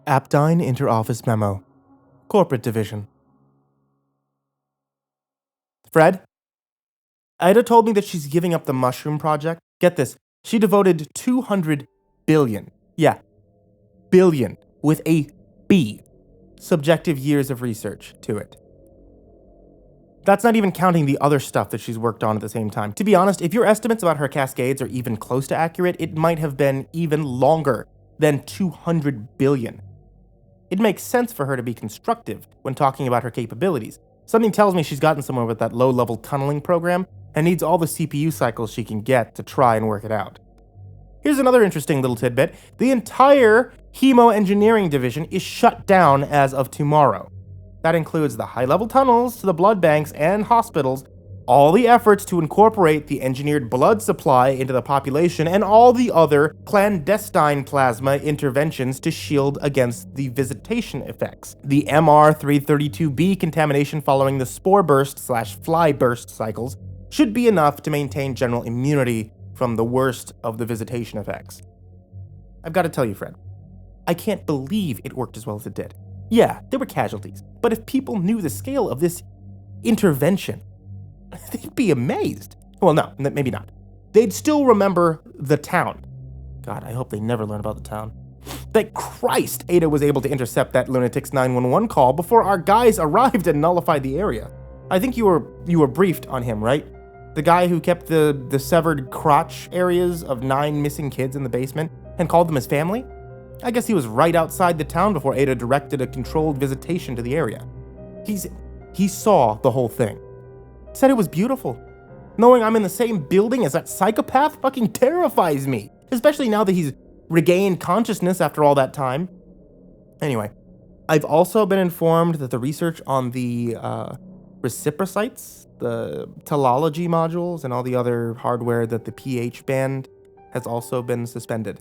Aptine Interoffice Memo. Corporate Division. Fred? Ida told me that she's giving up the mushroom project. Get this, she devoted 200 billion. Yeah, billion, with a B, subjective years of research to it. That's not even counting the other stuff that she's worked on at the same time. To be honest, if your estimates about her cascades are even close to accurate, it might have been even longer than 200 billion. It makes sense for her to be constructive when talking about her capabilities. Something tells me she's gotten somewhere with that low-level tunneling program and needs all the CPU cycles she can get to try and work it out. Here's another interesting little tidbit. The entire Hemo-Engineering Division is shut down as of tomorrow. That includes the high-level tunnels to the blood banks and hospitals, all the efforts to incorporate the engineered blood supply into the population, and all the other clandestine plasma interventions to shield against the visitation effects. The MR332B contamination following the spore burst/fly burst cycles should be enough to maintain general immunity from the worst of the visitation effects. I've got to tell you, Fred, I can't believe it worked as well as it did. Yeah, there were casualties, but if people knew the scale of this intervention, they'd be amazed. Well, no, maybe not. They'd still remember the town. God, I hope they never learn about the town. Thank Christ Ada was able to intercept that lunatic's 911 call before our guys arrived and nullified the area. I think you were briefed on him, right? The guy who kept the severed crotch areas of 9 missing kids in the basement and called them his family? I guess he was right outside the town before Ada directed a controlled visitation to the area. He saw the whole thing. Said it was beautiful. Knowing I'm in the same building as that psychopath fucking terrifies me, especially now that he's regained consciousness after all that time. Anyway, I've also been informed that the research on the reciprocytes, the teleology modules, and all the other hardware that the PH banned has also been suspended.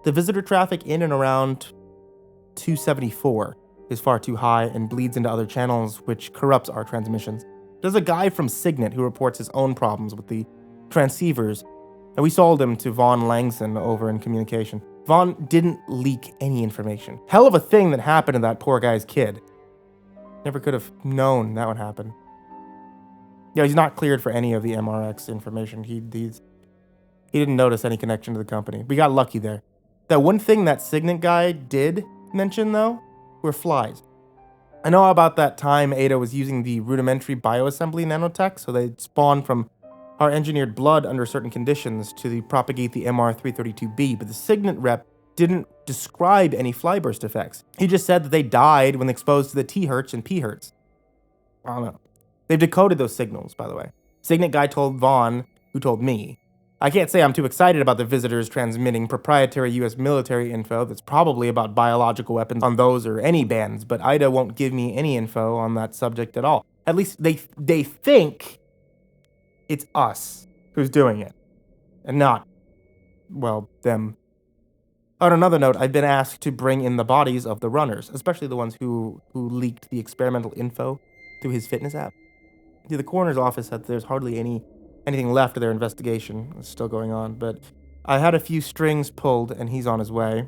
The visitor traffic in and around 274 is far too high and bleeds into other channels, which corrupts our transmissions. There's a guy from Signet who reports his own problems with the transceivers, and we sold him to Von Langson over in communication. Von didn't leak any information. Hell of a thing that happened to that poor guy's kid. Never could have known that would happen. Yeah, he's not cleared for any of the MRX information. He didn't notice any connection to the company. We got lucky there. That one thing that Signet guy did mention, though, were flies. I know about that time Ada was using the rudimentary bioassembly nanotech, so they'd spawn from our engineered blood under certain conditions to propagate the MR332B, but the Signet rep didn't describe any fly burst effects. He just said that they died when exposed to the T-hertz and P-hertz. I don't know. They've decoded those signals, by the way. Signet guy told Vaughn, who told me. I can't say I'm too excited about the visitors transmitting proprietary US military info that's probably about biological weapons on those or any bands, but Ida won't give me any info on that subject at all. At least they think it's us who's doing it, and not, well, them. On another note, I've been asked to bring in the bodies of the runners, especially the ones who leaked the experimental info through his fitness app. The coroner's office said there's hardly anything left of their investigation. It's still going on, but I had a few strings pulled and he's on his way.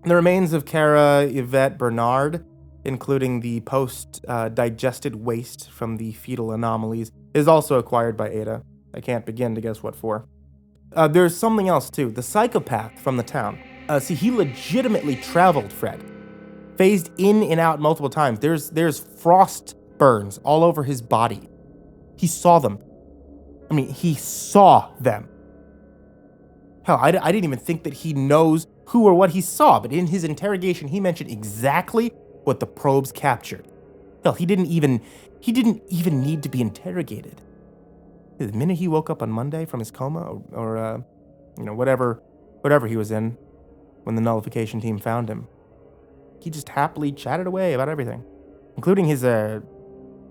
The remains of Kara Yvette Bernard, including the post-digested waste from the fetal anomalies, is also acquired by Ada. I can't begin to guess what for. There's something else too. The psychopath from the town. See, he legitimately traveled, Fred. Phased in and out multiple times. There's frost burns all over his body. He saw them. I mean, he saw them. Hell, I didn't even think that he knows who or what he saw, but in his interrogation, he mentioned exactly what the probes captured. Hell, he didn't even need to be interrogated. The minute he woke up on Monday from his coma, or whatever he was in, when the nullification team found him, he just happily chatted away about everything, including his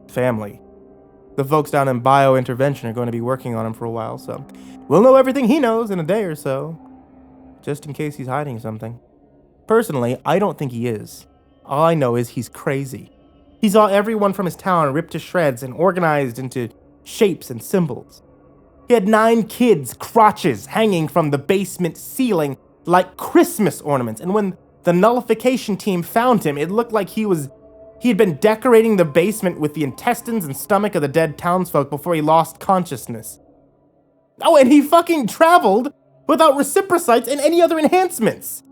family. The folks down in biointervention are going to be working on him for a while, so we'll know everything he knows in a day or so, just in case he's hiding something. Personally, I don't think he is. All I know is he's crazy. He saw everyone from his town ripped to shreds and organized into shapes and symbols. He had 9 kids' crotches hanging from the basement ceiling like Christmas ornaments, and when The nullification team found him. It looked like he had been decorating the basement with the intestines and stomach of the dead townsfolk before he lost consciousness. Oh, and he fucking traveled without reciprocites and any other enhancements.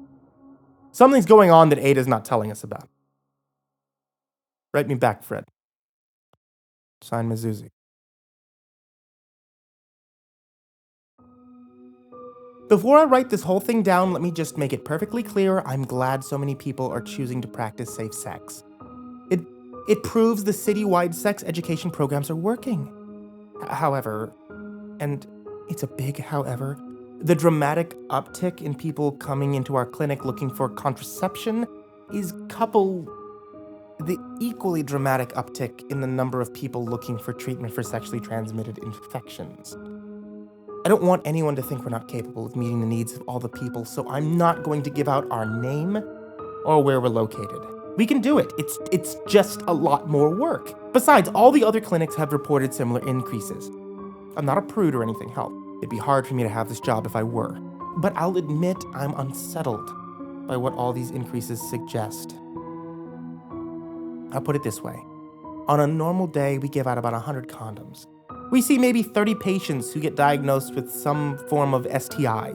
Something's going on that Ada's not telling us about. Write me back, Fred. Sign Mizuzi. Before I write this whole thing down, let me just make it perfectly clear I'm glad so many people are choosing to practice safe sex. It proves the citywide sex education programs are working. However, and it's a big however, the dramatic uptick in people coming into our clinic looking for contraception is coupled the equally dramatic uptick in the number of people looking for treatment for sexually transmitted infections. I don't want anyone to think we're not capable of meeting the needs of all the people, so I'm not going to give out our name or where we're located. We can do it. It's just a lot more work. Besides, all the other clinics have reported similar increases. I'm not a prude or anything, hell. It'd be hard for me to have this job if I were. But I'll admit I'm unsettled by what all these increases suggest. I'll put it this way. On a normal day, we give out about 100 condoms. We see maybe 30 patients who get diagnosed with some form of STI.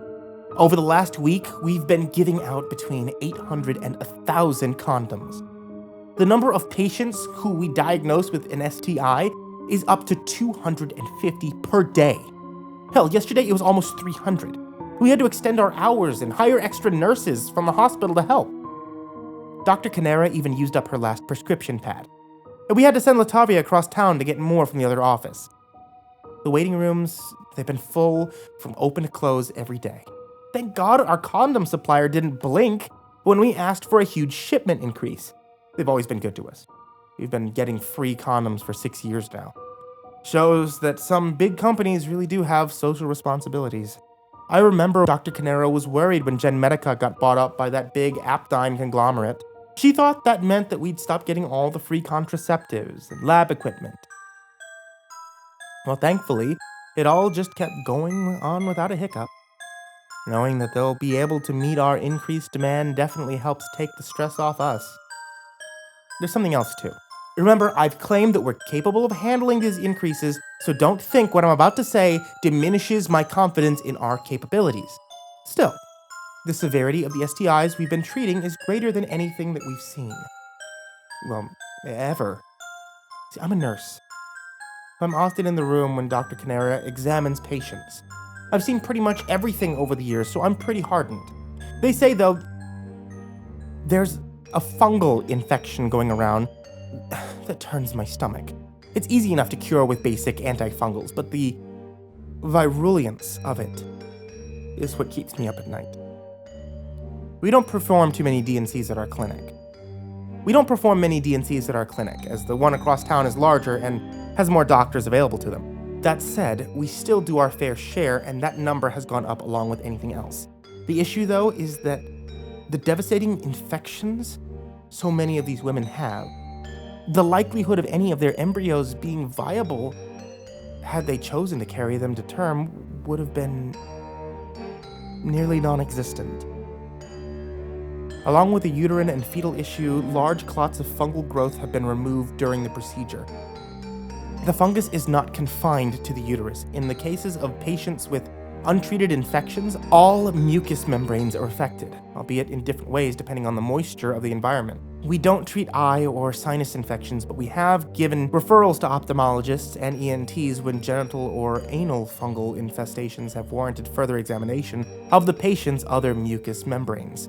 Over the last week, we've been giving out between 800 and 1,000 condoms. The number of patients who we diagnose with an STI is up to 250 per day. Hell, yesterday it was almost 300. We had to extend our hours and hire extra nurses from the hospital to help. Dr. Canera even used up her last prescription pad. And we had to send Latavia across town to get more from the other office. The waiting rooms, they've been full from open to close every day. Thank God our condom supplier didn't blink when we asked for a huge shipment increase. They've always been good to us. We've been getting free condoms for 6 years now. Shows that some big companies really do have social responsibilities. I remember Dr. Canero was worried when Gen Medica got bought up by that big Aptine conglomerate. She thought that meant that we'd stop getting all the free contraceptives and lab equipment. Well, thankfully, it all just kept going on without a hiccup. Knowing that they'll be able to meet our increased demand definitely helps take the stress off us. There's something else too. Remember, I've claimed that we're capable of handling these increases, so don't think what I'm about to say diminishes my confidence in our capabilities. Still, the severity of the STIs we've been treating is greater than anything that we've seen. Well, ever. See, I'm a nurse. I'm often in the room when Dr. Canera examines patients. I've seen pretty much everything over the years, so I'm pretty hardened. They say, though, there's a fungal infection going around that turns my stomach. It's easy enough to cure with basic antifungals, but the virulence of it is what keeps me up at night. We don't perform too many D&Cs at our clinic. As the one across town is larger and has more doctors available to them. That said, we still do our fair share, and that number has gone up along with anything else. The issue, though, is that the devastating infections so many of these women have, the likelihood of any of their embryos being viable, had they chosen to carry them to term, would have been nearly non-existent. Along with the uterine and fetal issue, large clots of fungal growth have been removed during the procedure. The fungus is not confined to the uterus. In the cases of patients with untreated infections, all mucous membranes are affected, albeit in different ways depending on the moisture of the environment. We don't treat eye or sinus infections, but we have given referrals to ophthalmologists and ENTs when genital or anal fungal infestations have warranted further examination of the patient's other mucous membranes.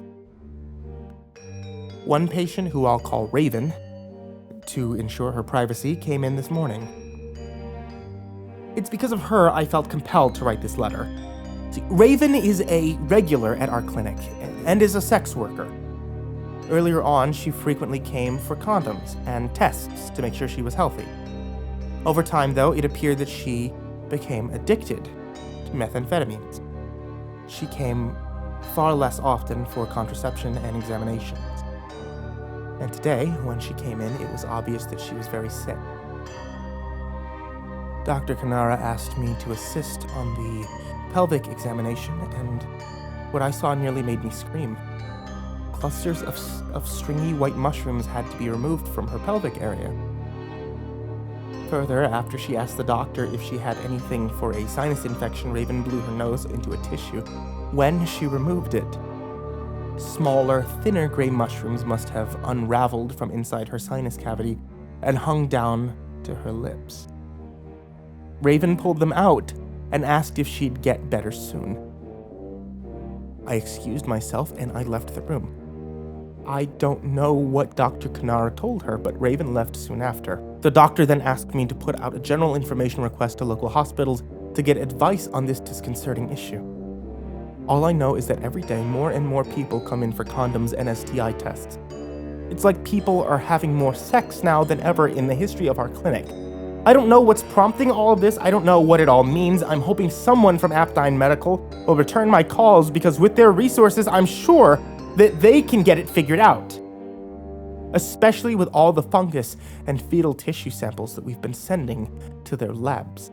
One patient, who I'll call Raven, to ensure her privacy, came in this morning. It's because of her I felt compelled to write this letter. See, Raven is a regular at our clinic and is a sex worker. Earlier on, she frequently came for condoms and tests to make sure she was healthy. Over time, though, it appeared that she became addicted to methamphetamines. She came far less often for contraception and examinations. And today, when she came in, it was obvious that she was very sick. Dr. Canara asked me to assist on the pelvic examination, and what I saw nearly made me scream. clusters of stringy white mushrooms had to be removed from her pelvic area. Further, after she asked the doctor if she had anything for a sinus infection, Raven blew her nose into a tissue. When she removed it, smaller, thinner gray mushrooms must have unraveled from inside her sinus cavity and hung down to her lips. Raven pulled them out and asked if she'd get better soon. I excused myself and I left the room. I don't know what Dr. Kanara told her, but Raven left soon after. The doctor then asked me to put out a general information request to local hospitals to get advice on this disconcerting issue. All I know is that every day more and more people come in for condoms and STI tests. It's like people are having more sex now than ever in the history of our clinic. I don't know what's prompting all of this. I don't know what it all means. I'm hoping someone from Aptine Medical will return my calls because with their resources, I'm sure that they can get it figured out. Especially with all the fungus and fetal tissue samples that we've been sending to their labs.